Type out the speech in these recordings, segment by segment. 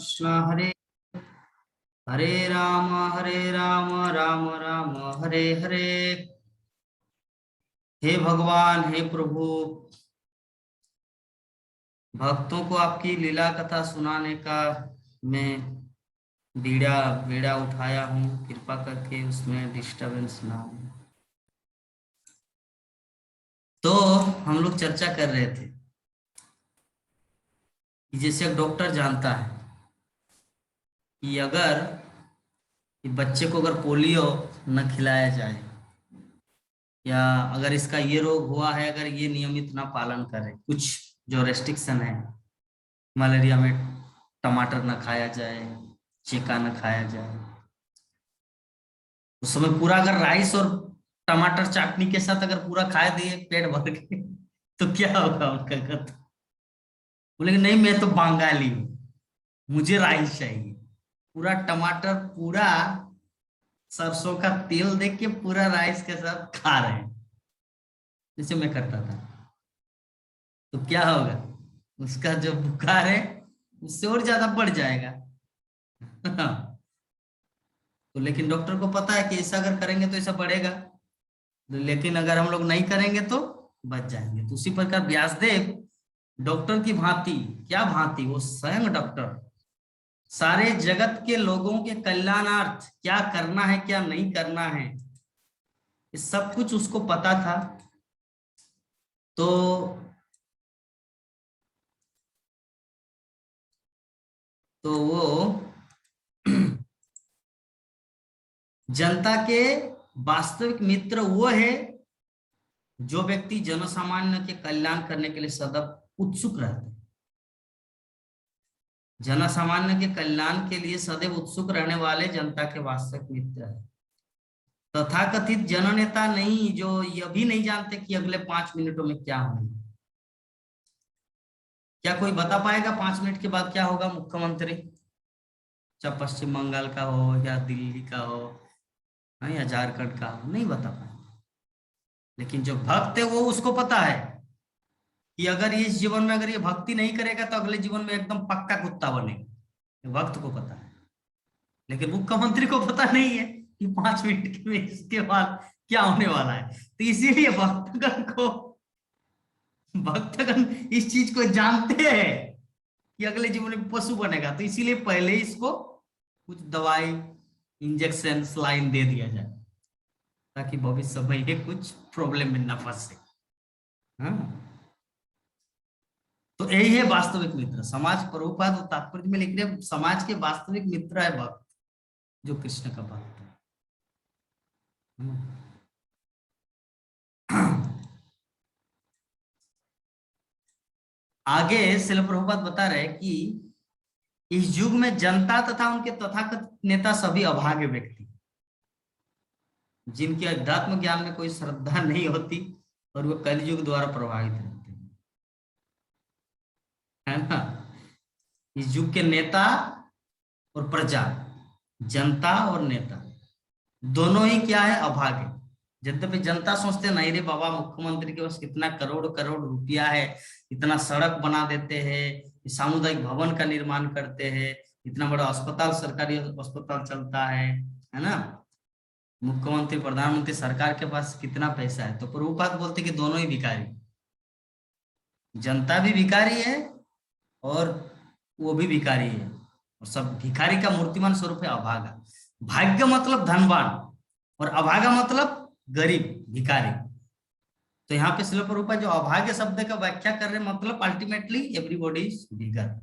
कृष्ण हरे हरे राम राम राम हरे हरे। हे भगवान, हे प्रभु, भक्तों को आपकी लीला कथा सुनाने का मैं बीड़ा बीड़ा उठाया हूँ। कृपा करके उसमें डिस्टरबेंस ना हो। तो हम लोग चर्चा कर रहे थे कि जैसे एक डॉक्टर जानता है कि अगर कि बच्चे को अगर पोलियो न खिलाया जाए या अगर इसका ये रोग हुआ है, अगर ये नियमित ना पालन करे, कुछ जो रेस्ट्रिक्शन है, मलेरिया में टमाटर न खाया जाए, चीका न खाया जाए, उस समय पूरा अगर राइस और टमाटर चटनी के साथ अगर पूरा खा दिए पेट भर के तो क्या होगा उनका कथा। बोले नहीं, मैं तो बंगाली हूँ, मुझे राइस चाहिए। पूरा टमाटर, पूरा सरसों का तेल देख के पूरा राइस के साथ खा रहे हैं, जैसे मैं करता था। तो क्या होगा, उसका जो बुखार है उससे और ज्यादा बढ़ जाएगा। तो लेकिन डॉक्टर को पता है कि ऐसा अगर करेंगे तो ऐसा बढ़ेगा, लेकिन अगर हम लोग नहीं करेंगे तो बच जाएंगे। तो उसी प्रकार व्यासदेव डॉक्टर की भांति, क्या भांति, वो स्वयं डॉक्टर सारे जगत के लोगों के कल्याणार्थ क्या करना है क्या नहीं करना है, ये सब कुछ उसको पता था। तो वो जनता के वास्तविक मित्र वो है जो व्यक्ति जनसामान्य के कल्याण करने के लिए सदैव उत्सुक रहते हैं। जनसामान्य के कल्याण के लिए सदैव उत्सुक रहने वाले जनता के वास्तविक मित्र है। तथाकथित जननेता नहीं, जो यह भी नहीं जानते कि अगले 5 मिनटों में क्या होगा। क्या कोई बता पाएगा 5 मिनट के बाद क्या होगा? मुख्यमंत्री, चाहे पश्चिम बंगाल का हो या दिल्ली का हो या झारखंड का हो, नहीं बता पाएगा। लेकिन जो भक्त है वो उसको पता है कि अगर इस जीवन में अगर ये भक्ति नहीं करेगा तो अगले जीवन में एकदम पक्का कुत्ता बनेगा। भक्त को पता है, लेकिन मुख्यमंत्री को पता नहीं है कि 5 मिनट में इसके बाद क्या होने वाला है। तो इसीलिए भक्तगण इस चीज को जानते हैं कि अगले जीवन में पशु बनेगा, तो इसीलिए पहले इसको कुछ दवाई, इंजेक्शन, सलाइन दे दिया जाए ताकि भविष्य में ये कुछ प्रॉब्लम में न फंसे। हाँ, तो यही है वास्तविक मित्र। समाज प्रभुपाद तात्पर्य में लिख रहे, समाज के वास्तविक मित्र है भक्त, जो कृष्ण का भक्त है। आगे श्रील प्रभुपाद बता रहे कि इस युग में जनता तथा उनके तथाकथित नेता सभी अभागे व्यक्ति, जिनके अध्यात्म ज्ञान में कोई श्रद्धा नहीं होती और वो कलयुग द्वारा प्रभावित रहते हैं, है ना। इस युग के नेता और प्रजा, जनता और नेता दोनों ही क्या है? अभागे। यद्यपि जनता सोचते नहीं रे बाबा, मुख्यमंत्री के पास कितना करोड़ करोड़ रुपया है, इतना सड़क बना देते हैं, सामुदायिक भवन का निर्माण करते हैं, इतना बड़ा अस्पताल, सरकारी अस्पताल चलता है ना। मुख्यमंत्री, प्रधानमंत्री, सरकार के पास कितना पैसा है। तो प्रभुपाद बोलते कि दोनों ही भिखारी, जनता भी भिखारी है और वो भी भिखारी है, और सब भिखारी का मूर्तिमान स्वरूप है अभागा। भाग्य मतलब धनवान और अभागा मतलब गरीब, भिखारी। तो यहाँ पे श्रील प्रभुपाद जो अभाग्य शब्द का व्याख्या कर रहे, मतलब अल्टीमेटली एवरीबॉडी इज बिगर,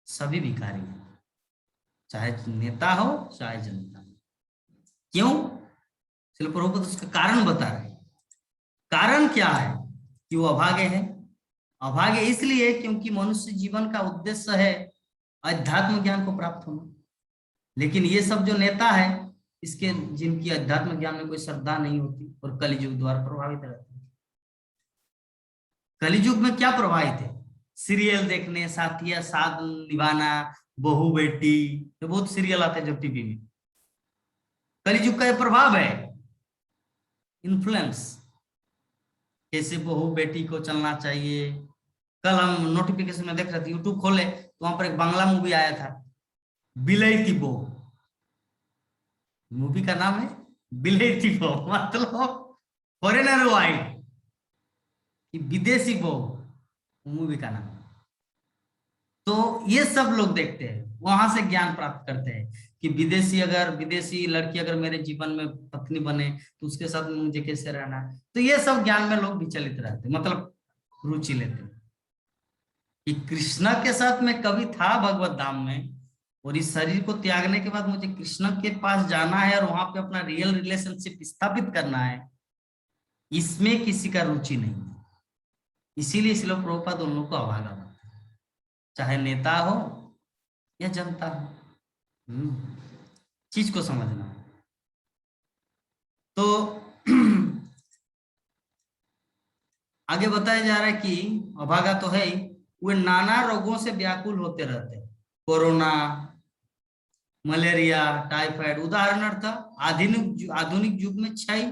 सभी भिखारी हैं, चाहे नेता हो चाहे जनता। क्यों? श्रील प्रभुपाद उसका कारण बता रहे। कारण क्या है कि वो अभागे है? अभागे इसलिए क्योंकि मनुष्य जीवन का उद्देश्य है अध्यात्म ज्ञान को प्राप्त होना। लेकिन ये सब जो नेता है, इसके जिनकी अध्यात्म ज्ञान में कोई श्रद्धा नहीं होती और कलियुग द्वारा प्रभावित रहते हैं। कलियुग में क्या प्रभावित है? सीरियल देखने, साथिया साथ निभाना, बहू बेटी, तो बहुत सीरियल आते हैं जो टीवी में। कलियुग का ये प्रभाव है, इन्फ्लुएंस, कैसे बहू बेटी को चलना चाहिए। कल हम नोटिफिकेशन में देख रहे थे, यूट्यूब खोले तो वहां पर एक बांग्ला मूवी आया था, बिलैती बो, मूवी का नाम है बिलैती बो, मतलब फॉरेनर वाइफ कि विदेशी बो, मूवी का नाम। तो ये सब लोग देखते हैं, वहां से ज्ञान प्राप्त करते हैं कि विदेशी लड़की अगर मेरे जीवन में पत्नी बने तो उसके साथ में मुझे कैसे रहना है। तो ये सब ज्ञान में लोग विचलित रहते हैं, मतलब रुचि लेते हैं कि कृष्णा के साथ में कभी था भगवत धाम में, और इस शरीर को त्यागने के बाद मुझे कृष्ण के पास जाना है और वहां पे अपना रियल रिलेशनशिप स्थापित करना है, इसमें किसी का रुचि नहीं है। इसीलिए श्रील प्रभुपाद उन लोगों को अभागा मानते हैं, चाहे नेता हो या जनता हो। चीज को समझना है। तो आगे बताया जा रहा है कि अभागा तो है ही, वे नाना रोगों से व्याकुल होते रहते हैं। कोरोना, मलेरिया, टाइफाइड उदाहरणार्थ आधुनिक आधुनिक युग में क्षय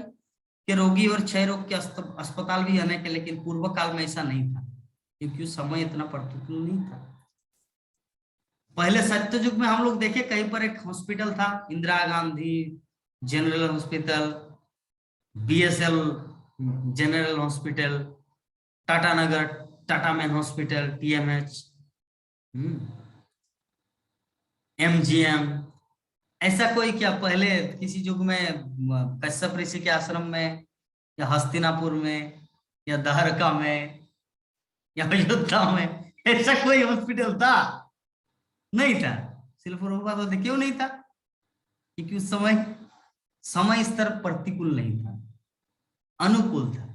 के रोगी और क्षय रोग के अस्पताल भी अनेक है, लेकिन पूर्व काल में ऐसा नहीं था क्योंकि उस समय इतना प्रतिकूल नहीं था। पहले सत्य युग में हम लोग देखे कहीं पर एक हॉस्पिटल था, Indira Gandhi general hospital, BSL general hospital, Tata Nagar Tata main hospital, TMH, MGM, ऐसा कोई क्या पहले किसी युग में कश्यप ऋषि के आश्रम में या हस्तिनापुर में या दहरका में या अयोध्या में ऐसा कोई हॉस्पिटल था? नहीं था। सिर्फ क्यों नहीं था? क्योंकि उस समय स्तर प्रतिकूल नहीं था, अनुकूल था।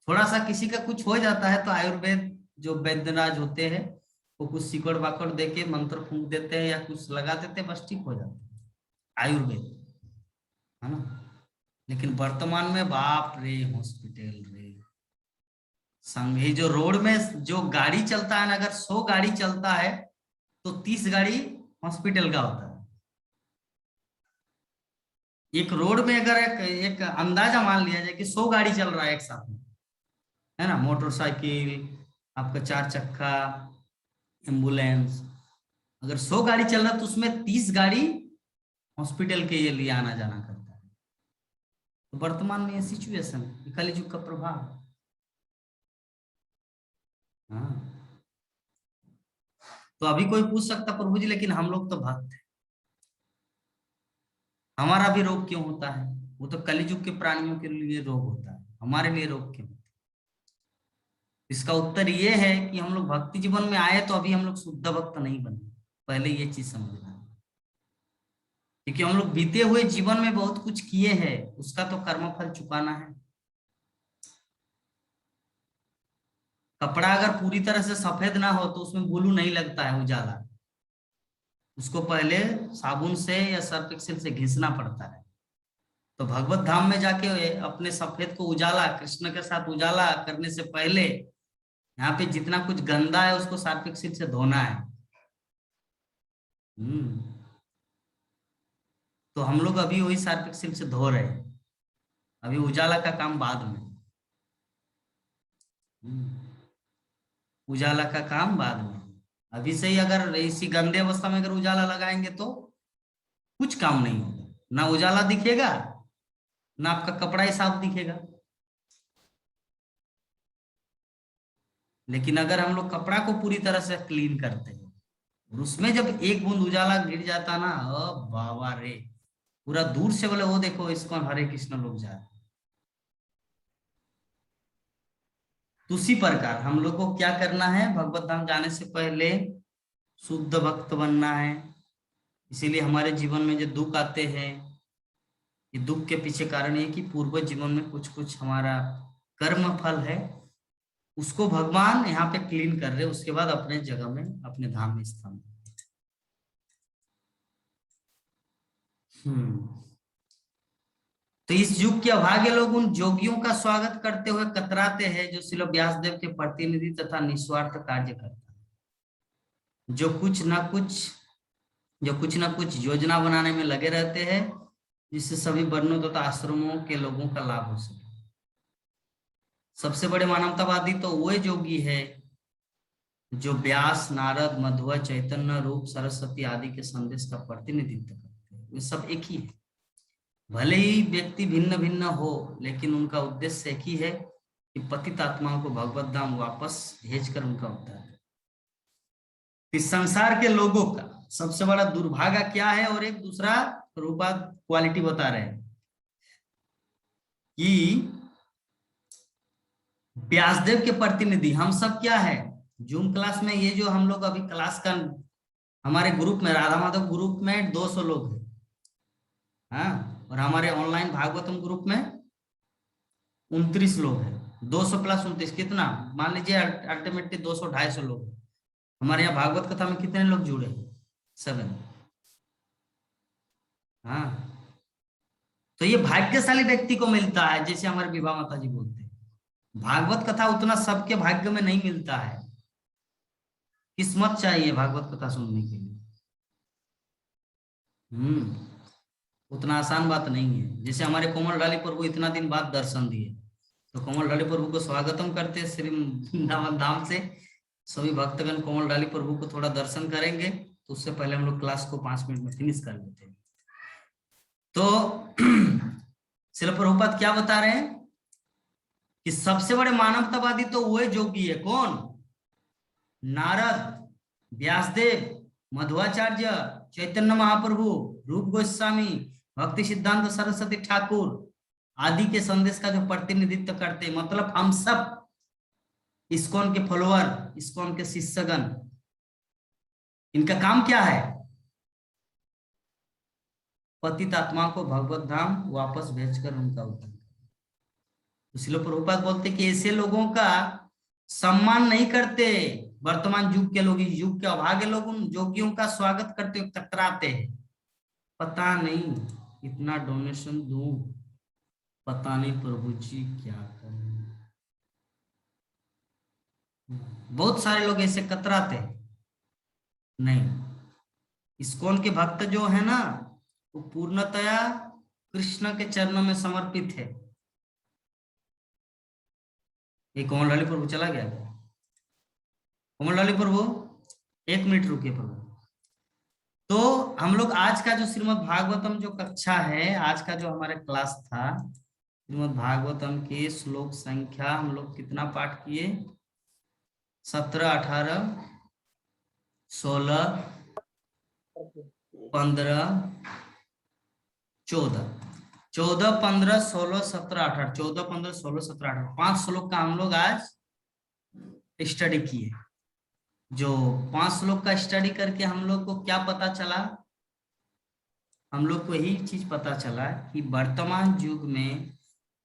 थोड़ा सा किसी का कुछ हो जाता है तो आयुर्वेद जो वैद्यराज होते हैं वो कुछ सिकड़ बाकड़ देके मंत्र फूंक देते हैं या कुछ लगा देते हैं, बस ठीक हो जाता है, आयुर्वेद है ना। लेकिन वर्तमान में बाप रे हॉस्पिटल रे, संग ये जो रोड में जो गाड़ी चलता है ना, अगर 100 गाड़ी चलता है तो 30 गाड़ी हॉस्पिटल का होता है। एक रोड में अगर एक अंदाजा मान लिया जाए कि 100 गाड़ी चल रहा है एक साथ में, है ना, मोटरसाइकिल, आपका 4 चक्का, एम्बुलेंस, अगर 100 गाड़ी चल रहा है तो उसमें 30 गाड़ी हॉस्पिटल के लिए आना जाना करता है। तो वर्तमान में ये सिचुएशन, कलयुग का प्रभाव। हाँ, तो अभी कोई पूछ सकता प्रभु जी लेकिन हम लोग तो भक्त हैं, हमारा भी रोग क्यों होता है? वो तो कलयुग के प्राणियों के लिए रोग होता है, हमारे लिए रोग क्यों? इसका उत्तर ये है कि हम लोग भक्ति जीवन में आए तो अभी हम लोग शुद्ध भक्त नहीं बने, पहले ये चीज समझना है। क्योंकि हम लोग बीते हुए जीवन में बहुत कुछ किए हैं, उसका तो कर्मफल चुकाना है। कपड़ा अगर पूरी तरह से सफेद ना हो तो उसमें ब्लू नहीं लगता है, उजाला, उसको पहले साबुन से या सर्फ एक्सेल से घिसना पड़ता है। तो भगवत धाम में जाके अपने सफेद को उजाला, कृष्ण के साथ उजाला करने से पहले यहाँ पे जितना कुछ गंदा है उसको सर्फ एक्सेल से धोना है। हम्म तो हम लोग अभी वही सर्फ एक्सेल से धो रहे हैं, अभी उजाला का काम बाद में। उजाला का काम बाद में, अभी से ही अगर इसी गंदे अवस्था में अगर उजाला लगाएंगे तो कुछ काम नहीं होगा, ना उजाला दिखेगा ना आपका कपड़ा ही साफ दिखेगा। लेकिन अगर हम लोग कपड़ा को पूरी तरह से क्लीन करते हैं और उसमें जब एक बूंद उजाला गिर जाता ना, बाबा रे, पूरा दूर से बोले वो देखो इसको हरे कृष्ण लोग जा रहे। तो उसी प्रकार हम लोग को क्या करना है, भगवत धाम जाने से पहले शुद्ध भक्त बनना है। इसीलिए हमारे जीवन में जो दुख आते हैं, ये दुख के पीछे कारण ये कि पूर्व जीवन में कुछ कुछ हमारा कर्म फल है, उसको भगवान यहाँ पे क्लीन कर रहे, उसके बाद अपने जगह में अपने धाम में स्थान। तो इस युग के अभागे लोग उन जोगियों का स्वागत करते हुए कतराते हैं जो श्रील व्यासदेव के प्रतिनिधि तथा निस्वार्थ कार्य करता है, जो कुछ ना कुछ योजना बनाने में लगे रहते हैं जिससे सभी वर्णों तथा आश्रमों के लोगों का लाभ हो सके। सबसे बड़े मानवतावादी तो वो जोगी है जो व्यास, नारद, मध्व, चैतन्य रूप, सरस्वती आदि के संदेश का प्रतिनिधित्व करते हैं, वे सब एक ही है। भले ही व्यक्ति भिन्न भिन्न हो, लेकिन उनका उद्देश्य एक ही है कि पतित आत्माओं को भगवत धाम वापस भेजकर उनका उद्धार करें। इस संसार के लोगों का सबसे बड़ा दुर्भाग्य क्या है, और एक दूसरा रूपा क्वालिटी बता रहे हैं कि व्यासदेव के प्रतिनिधि हम सब क्या है। जूम क्लास में ये जो हम लोग अभी क्लास का हमारे ग्रुप में, राधा माधव ग्रुप में 200 लोग हैं, हाँ, और हमारे ऑनलाइन भागवतम ग्रुप में 29 लोग हैं। 200 प्लस 29 कितना, मान लीजिए अल्टीमेटली 200 250 लोग हैं। हमारे यहाँ भागवत कथा में कितने लोग जुड़े हैं? 7। हाँ, तो ये भाग्यशाली व्यक्ति को मिलता है, जैसे हमारे विभा माता जी बोलते हैं, भागवत कथा उतना सबके भाग्य में नहीं मिलता है। किस्मत चाहिए भागवत कथा सुनने के लिए। उतना आसान बात नहीं है। जैसे हमारे कोमल डाली प्रभु इतना दिन बाद दर्शन दिए, तो कोमल डाली प्रभु को स्वागतम करते हैं श्री वृंदावन धाम से। सभी भक्तगण कोमल डाली प्रभु को थोड़ा दर्शन करेंगे, तो उससे पहले हम लोग क्लास को 5 मिनट में फिनिश कर लेते हैं। तो श्रील प्रभुपाद क्या बता रहे हैं कि सबसे बड़े मानवतावादी तो वो जोगी है। कौन? नारद, व्यासदेव, मध्वाचार्य, चैतन्य महाप्रभु, रूप गोस्वामी, भक्ति सिद्धांत सरस्वती ठाकुर आदि के संदेश का जो प्रतिनिधित्व करते, मतलब हम सब इस्कॉन के फॉलोअर, इस्कॉन के शिष्यगण, इनका काम क्या है? पतित आत्मा को भगवत धाम वापस भेजकर उनका उद्धार। तो श्रील प्रभुपाद बोलते कि ऐसे लोगों का सम्मान नहीं करते वर्तमान युग के लोग। युग के अभागे लोग उन जोगियों का स्वागत करते हुए कतराते हैं। पता नहीं इतना डोनेशन दूं, पता नहीं प्रभु जी क्या करें। बहुत सारे लोग ऐसे कतराते हैं। नहीं, इस्कॉन के भक्त जो है ना, वो पूर्णतया कृष्ण के चरणों में समर्पित है। ये कोमल लाली प्रभु चला गया क्या? कोमल लाली प्रभु 1 मिनट रुकिए प्रभु। तो हम लोग आज का जो श्रीमद् भागवतम जो कक्षा है, आज का जो हमारा क्लास था, श्रीमद् भागवतम की श्लोक संख्या हम लोग कितना पाठ किए? 17, 18, 16, 15, 14, 15, 16, 17, 18, 14, 15, 16, 17, 18, 5 श्लोक का हम लोग आज स्टडी किए। जो 5 श्लोक का स्टडी करके हम लोग को क्या पता चला? हम लोग को यही चीज पता चला कि वर्तमान युग में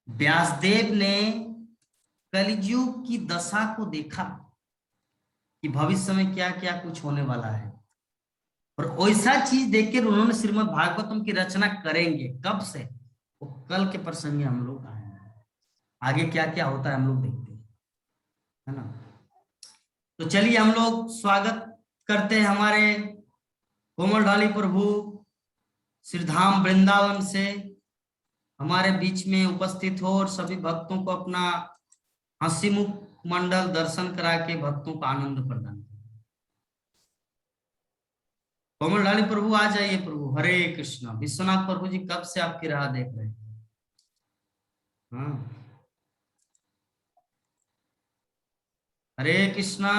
व्यासदेव ने कलियुग की दशा को देखा कि भविष्य में क्या क्या कुछ होने वाला है, और वैसा चीज देखकर उन्होंने श्रीमद् भागवतम की रचना करेंगे। कब से? वो कल के प्रसंग हम लोग आएंगे, आगे क्या क्या होता है हम लोग देखते हैं, है ना। तो चलिए हम लोग स्वागत करते हैं हमारे कोमल ढाली प्रभु श्रीधाम वृंदावन से हमारे बीच में उपस्थित हो, और सभी भक्तों को अपना हंसी मुख मंडल दर्शन करा के भक्तों को आनंद प्रदान करें। कोमल ढाली प्रभु आ जाइए प्रभु। हरे कृष्णा। विश्वनाथ प्रभु जी कब से आपकी राह देख रहे हैं। हाँ, हरे कृष्णा।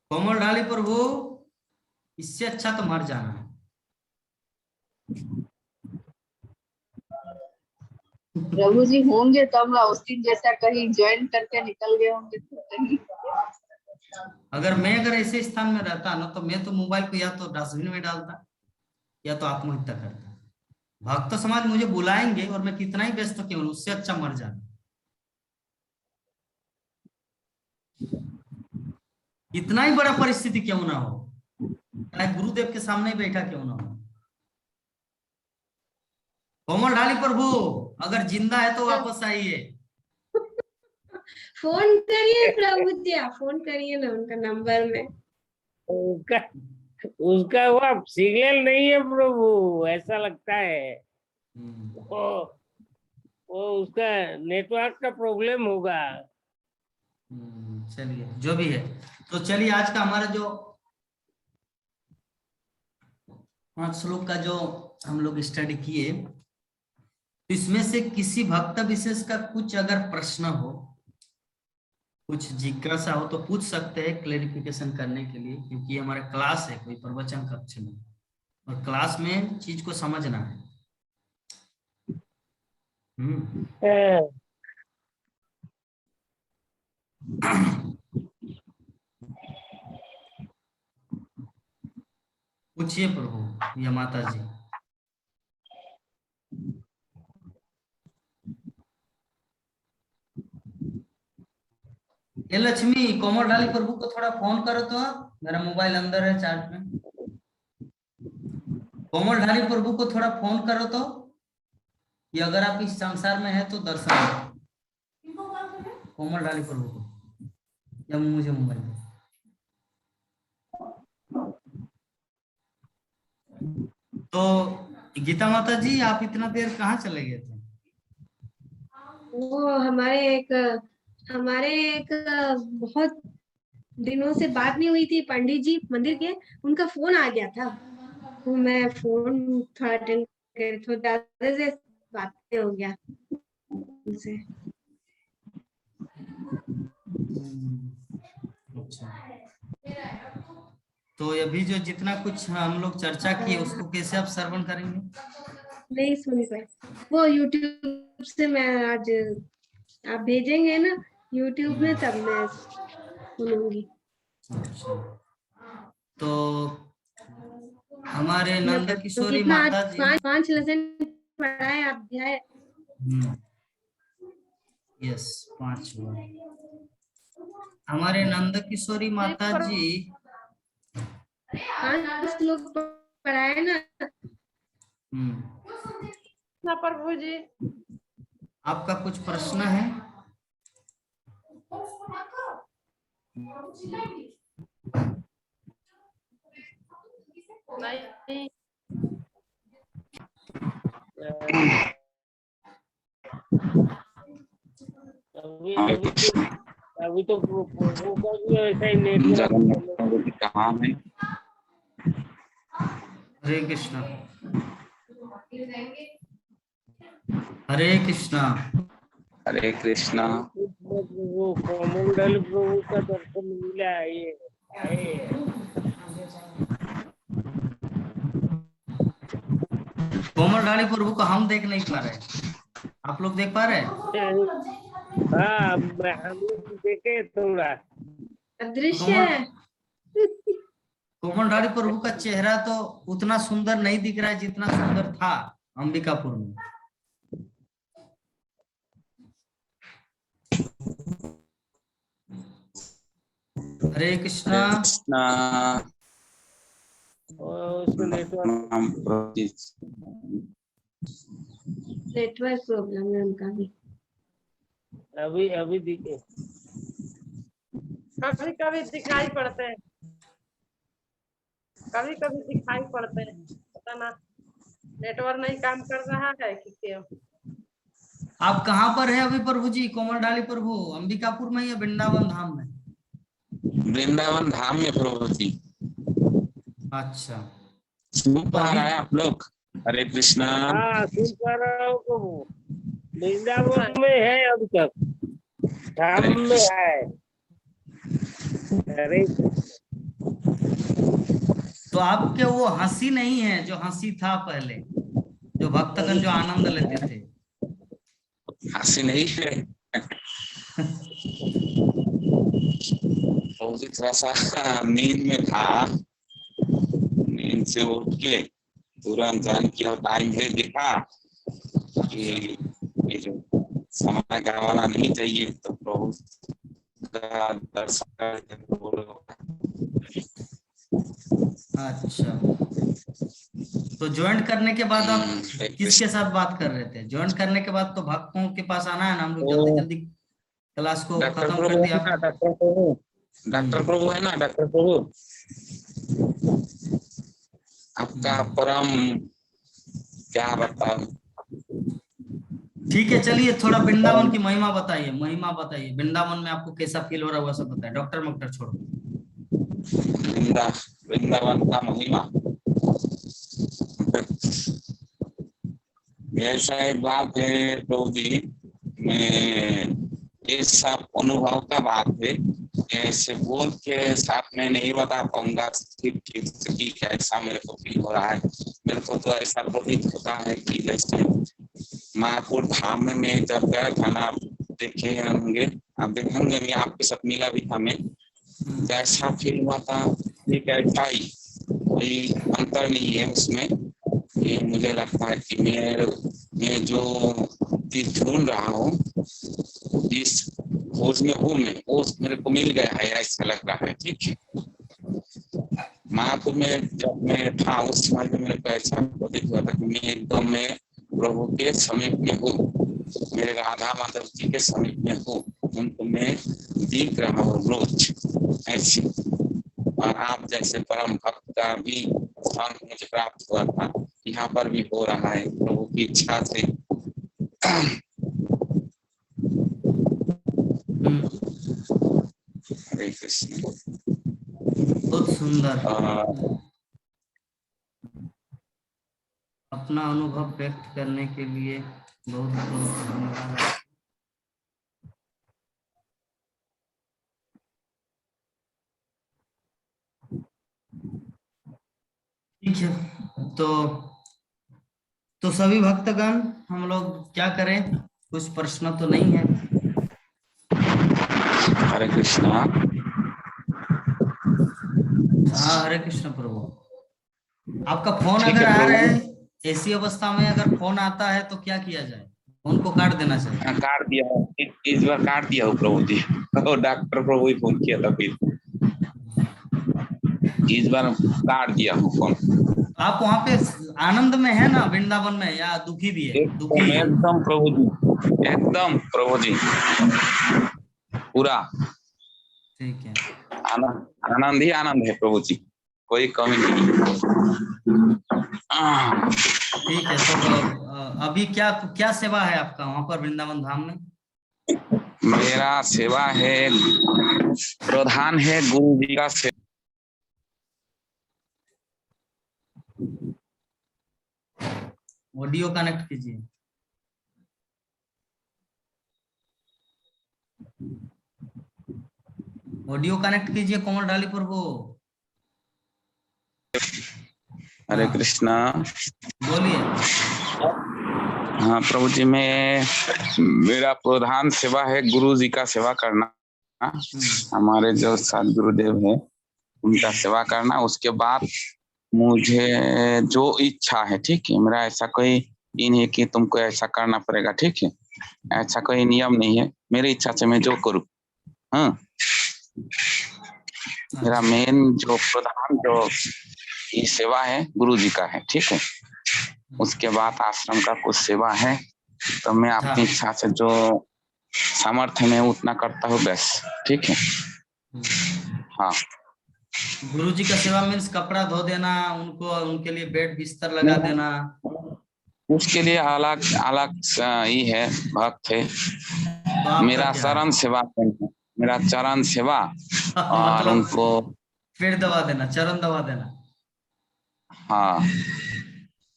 कोमल ढाली प्रभु, इससे अच्छा तो मर जाना है। प्रभु जी होंगे तब ना, उस दिन जैसा कहीं ज्वाइन करके निकल गए होंगे तो कहीं। अगर ऐसे स्थान में रहता ना, तो मैं तो मोबाइल को या तो डस्टबिन में डालता या तो आत्महत्या करता। भक्त समाज मुझे बुलाएंगे और मैं कितना ही व्यस्त क्यों, उससे अच्छा मर जाना। इतना ही बड़ा परिस्थिति क्यों ना हो, चाहे गुरुदेव के सामने बैठा क्यों ना हो। कोमल ढाली प्रभु अगर जिंदा है तो वापस आइए। फोन करिए प्रभु जी, आप फोन करिए ना उनका नंबर में। उसका वो सिग्नल नहीं है प्रभु, ऐसा लगता है। वो उसका नेटवर्क का प्रॉब्लम होगा। चलिए जो भी है, तो चलिए आज का हमारा जो 5 श्लोक का जो हम लोग स्टडी किए, इसमें से किसी भक्त विशेष का कुछ अगर प्रश्न हो, कुछ जिज्ञासा हो तो पूछ सकते हैं क्लेरिफिकेशन करने के लिए, क्योंकि हमारा क्लास है, कोई प्रवचन कक्ष नहीं, और क्लास में चीज को समझना है। पूछिए प्रभु या माता जी। ये लक्ष्मी, कोमल डाली प्रभु को थोड़ा फोन करो तो, मेरा मोबाइल अंदर है चार्ज में। कोमल ढाली प्रभु को थोड़ा फोन करो तो, कि अगर आप इस संसार में है तो दर्शन दो। कोमल ढाली प्रभु को या मुझे मोबाइल दो। तो गीता माता जी, आप इतना देर कहाँ चले गए थे? वो हमारे एक बहुत दिनों से बात नहीं हुई थी पंडित जी मंदिर के, उनका फोन आ गया था, तो मैं फोन थोड़ा अटेंड कर, थोड़ा ज्यादा से बातें हो गया उनसे। अच्छा, तो अभी जो जितना कुछ हम लोग चर्चा किए उसको कैसे आप श्रवण करेंगे? नहीं सुन पाए, वो यूट्यूब से मैं आज, आप भेजेंगे ना यूट्यूब में, तब मैं सुनूंगी। अच्छा, तो हमारे नंद तो किशोरी कितना आज माता जी, 5 लेसन पढ़ाए अध्याय। यस 5 हुआ। हमारे नंद किशोरी माता जी 5 लोग पढ़ाए ना प्रभु जी। आपका कुछ प्रश्न है? नहीं, अभी तो वो ऐसा ही नेटवर्क कहाँ है? हरे कृष्णा, हरे कृष्णा, हरे कृष्णा। वो कोमल प्रभु का दर्शन मिला ये कोमल ढाली प्रभु को हम देख नहीं पा रहे, आप लोग देख पा रहे हैं? हाँ, हम लोग देखे थोड़ा अदृश्य है। कोमल ढाली प्रभु का चेहरा तो उतना सुंदर नहीं दिख रहा है जितना सुंदर था अंबिकापुर में। हरे कृष्णा। नेटवर्क प्रॉब्लम है उनका भी। अभी दिखे, कभी कभी दिखाई पड़ते हैं, कभी कभी दिखाई पड़ते हैं, पता ना नेटवर्क नहीं काम कर रहा है कि क्यों। आप कहाँ पर है अभी प्रभु जी? कोमल ढाली प्रभु अंबिकापुर में या वृंदावन धाम में? वृंदावन धाम में प्रभु जी। अच्छा, सुन पा रहा है आप लोग? हरे कृष्णा। हाँ सुन पा रहा हूँ प्रभु, वृंदावन में है अभी तक, धाम में है। अरे तो आपके वो हंसी नहीं है जो हंसी था पहले, जो भक्तगण जो आनंद लेते थे, हंसी नहीं है। थोड़ा सा नींद में था, नींद से उठ के तुरंत जान किया टाइम है, देखा कि ये जो समय गवाना नहीं चाहिए, तो प्रभु का दर्शन करके। अच्छा, तो ज्वाइन करने के बाद आप किसके साथ बात कर रहे थे? ज्वाइन करने के बाद तो भक्तों के पास आना है ना, हम लोग जल्दी जल्दी क्लास को खत्म कर दिया। डॉक्टर प्रभु है ना, डॉक्टर प्रभु आपका परम क्या बताओ, ठीक है, चलिए थोड़ा वृंदावन की महिमा बताइए, वृंदावन में आपको कैसा फील हो रहा है वो सब बताइए, डॉक्टर मक्टर छोड़ो। वृंदावन का महिमा, ऐसा एक बात है प्रभु जी, मैं ये सब अनुभव का बात है, ऐसे बोल के साथ में नहीं बता पाऊंगा कि कैसा मेरे को फील हो रहा है। मेरे को तो ऐसा प्रतीत होता है कि जैसे मायापुर धाम में जब गया था ना, आप देखे होंगे, आप देखेंगे भी, आपके साथ मिला भी था मैं, जैसा फील हुआ था ठीक ऐसा ही, कोई अंतर नहीं है उसमें। ये मुझे लगता है कि मैं जो चीज ढूंढ रहा हूँ, जिस खोज में हूँ मैं, वो मेरे को मिल गया है, ऐसा लग रहा है। ठीक है, महापुर में जब मैं था उस समय में मेरे को ऐसा प्रतीत हुआ था कि मैं एकदम मैं प्रभु के समीप में हूँ, मेरे राधा माधव जी के समीप में हूँ, उनको मैं देख रहा हूँ रोज ऐसी। और आप जैसे परम भक्त का भी स्थान मुझे प्राप्त हुआ था, यहाँ पर भी हो रहा है प्रभु की इच्छा से। हरे कृष्ण। बहुत सुंदर, अपना अनुभव व्यक्त करने के लिए बहुत बहुत धन्यवाद। ठीक है, तो सभी भक्तगण, हम लोग क्या करें, कुछ प्रश्न तो नहीं है? हरे कृष्णा। हाँ, हरे कृष्ण प्रभु। आपका फोन अगर आ रहा है ऐसी अवस्था में, अगर फोन आता है तो क्या किया जाए? फोन को काट देना चाहिए। काट दिया, इस बार काट दिया हो प्रभु जी, डॉक्टर प्रभु ही फोन किया था, फिर इस बार काट दिया हूँ फोन। आप वहाँ पे आनंद में है ना, वृंदावन में, या दुखी भी है? दुखी है एकदम प्रभु जी, एकदम प्रभु जी, पूरा ठीक है, आनंद ही आनंद है प्रभु जी, कोई कमी नहीं। ठीक है। तो अभी क्या क्या सेवा है आपका वहाँ पर वृंदावन धाम में? मेरा सेवा है, प्रधान है गुरु जी का सेवा। ऑडियो कनेक्ट कीजिए। ऑडियो कनेक्ट कीजिए कोमल डाली प्रभु। हरे कृष्णा। बोलिए। हाँ प्रभु जी, मेरा प्रधान सेवा है गुरु जी का सेवा करना, हमारे जो सात गुरुदेव है उनका सेवा करना। उसके बाद मुझे जो इच्छा है, ठीक है, मेरा ऐसा कोई ये नहीं है कि तुमको ऐसा करना पड़ेगा, ठीक है, ऐसा कोई नियम नहीं है, मेरी इच्छा से मैं जो करूँ। हाँ, मेरा मेन जो प्रधान जो ये सेवा है गुरु जी का है, ठीक है। उसके बाद आश्रम का कुछ सेवा है, तो मैं अपनी इच्छा से जो सामर्थ्य में उतना करता हूँ बस, ठीक है। हाँ, गुरु जी का सेवा मीन्स कपड़ा धो देना, उनको उनके लिए बेड बिस्तर लगा देना, उसके लिए अलग अलग ही है, भक्त है। तो मेरा चरण सेवा, मेरा चरण सेवा और मतलब उनको पेड़ दबा देना, चरण दबा देना। हाँ,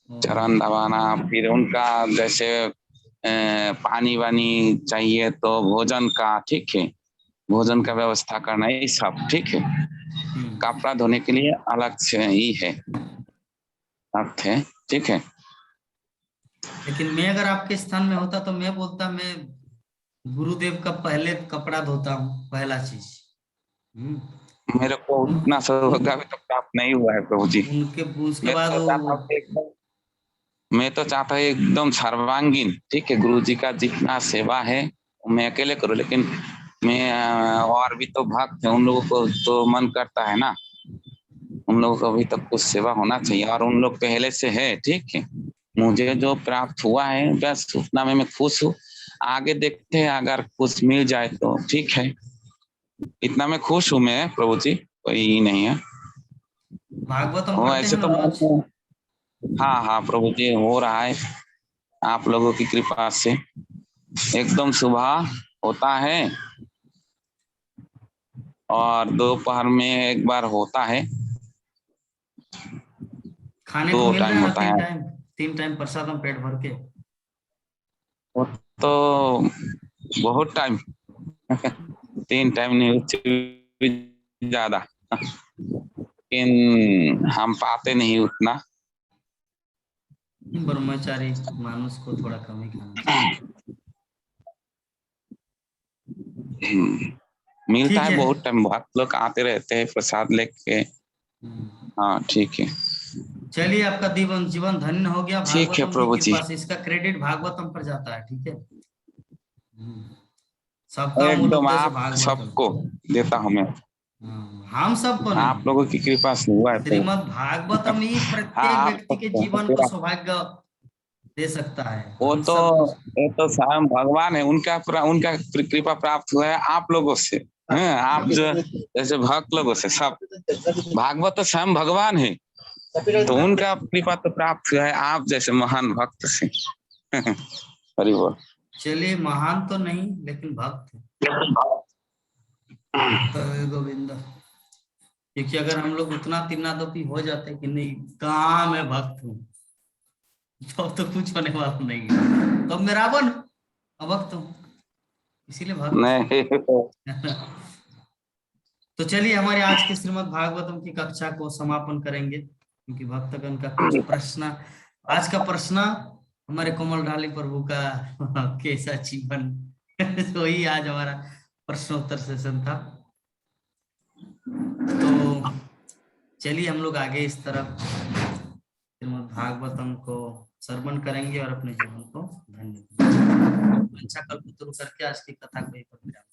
चरण दबाना, फिर उनका जैसे पानी वानी चाहिए तो भोजन का, ठीक है, भोजन का व्यवस्था करना, ये सब ठीक है। कपड़ा धोने के लिए अलग से ही है, अर्थ है, ठीक है। लेकिन मैं अगर आपके स्थान में होता तो मैं बोलता, मैं गुरुदेव का पहले कपड़ा धोता हूँ, पहला चीज। मेरे को उतना सौभाग्य अभी तक प्राप्त नहीं हुआ है प्रभु जी। उसके बाद मैं तो चाहता हूँ एकदम सर्वांगीण, ठीक है, गुरु जी का जितना सेवा है मैं अकेले करूँ, लेकिन मैं और भी तो भक्त है, उन लोगों को तो मन करता है ना, उन लोगों को अभी तक कुछ सेवा होना चाहिए, और उन लोग पहले से है, ठीक है। मुझे जो प्राप्त हुआ है बस उतना में मैं खुश हूँ, आगे देखते हैं अगर कुछ मिल जाए तो ठीक है, इतना मैं खुश हूँ मैं प्रभु जी, कोई नहीं है। भागवतम पढ़ते ऐसे हैं तो रोज? हाँ हाँ प्रभु जी, हो रहा है, आप लोगों की कृपा से एकदम सुबह होता है और दोपहर में एक बार होता है, खाने को 2 मिल रहा टाइम है ना? होता है। 3 टाइम प्रसाद हम पेट भर के। वो तो बहुत टाइम 3 टाइम नहीं, उससे भी ज्यादा, लेकिन हम पाते नहीं उतना। ब्रह्मचारी मानुष को थोड़ा कम ही खाना चाहिए। मिलता ठीक है है। बहुत टाइम, बहुत लोग आते रहते हैं प्रसाद लेके। हाँ ठीक है। चलिए, आपका जीवन धन्य हो गया ठीक है भागवतम की प्रभु जी। कृपा से। इसका क्रेडिट भागवतम पर जाता है, ठीक है। सबका मूल एकदम उद्देश्य आप भागवतम। सबको देता हूँ मैं, हम सबको नहीं, आप लोगों की कृपा से हुआ है प्रभु। श्रीमद् भागवतम ही हाँ प्रत्येक आप व्यक्ति के सबको जीवन को तेरा, सौभाग्य दे सकता है। वो हम तो सब ये तो स्वयं भगवान है, उनका उनका कृपा प्राप्त हुआ है आप लोगों से। आप जो जैसे भक्त लोगों से, सब भागवत तो स्वयं भगवान है, तो उनका कृपा तो प्राप्त हुआ है आप जैसे महान भक्त से। हरि बोल। चलिए, महान तो नहीं लेकिन भक्त है। जय गोविंद। क्योंकि अगर हम लोग उतना तिन्नादोपी हो जाते कि नहीं कहाँ मैं भक्त हूँ, तो अब तो कुछ होने वाला नहीं है। तो मैं रावण अभक्त हूँ, इसीलिए भक्त। नहीं तो चलिए, हमारे आज के श्रीमद् भागवतम की कक्षा को समापन करेंगे, क्योंकि भक्तगण का कुछ प्रश्न, आज का प्रश्न हमारे कोमल ढाली प्रभु का कैसा जीवन, तो ही आज हमारा प्रश्नोत्तर सेशन था। तो चलिए, हम लोग आगे इस तरफ श्रीमद् भागवतम को श्रवण करेंगे और अपने जीवन को धन्य। अच्छा, कल्पतरु करके आज की कथा को यहीं पर विराम दें।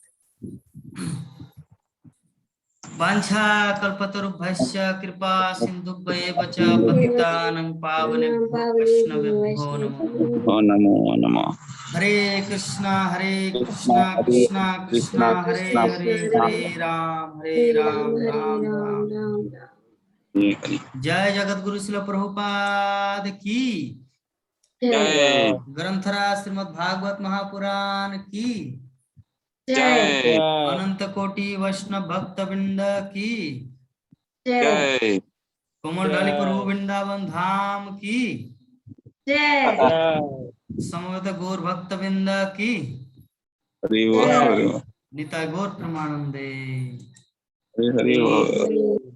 वांछा कल्पतरुभ्यश्च कृपा सिन्धुभ्येव च पतितानां पावनेभ्यो वैष्णवेभ्यो नमो नमो नमः। हरे कृष्णा कृष्णा कृष्णा हरे हरे, हरे राम राम राम। जय जगत गुरु श्रील प्रभुपाद की जय ग्रंथराज श्रीमद् भागवत महापुराण की जय अनंत कोटि वैष्णव भक्त वृंद की जय कोमल ढाली प्रभु वृंदावन धाम की समवेत गौर भक्त वृंद की हरि बोल, हरि बोल, निताय गौर प्रमानंदे। हरि बोल।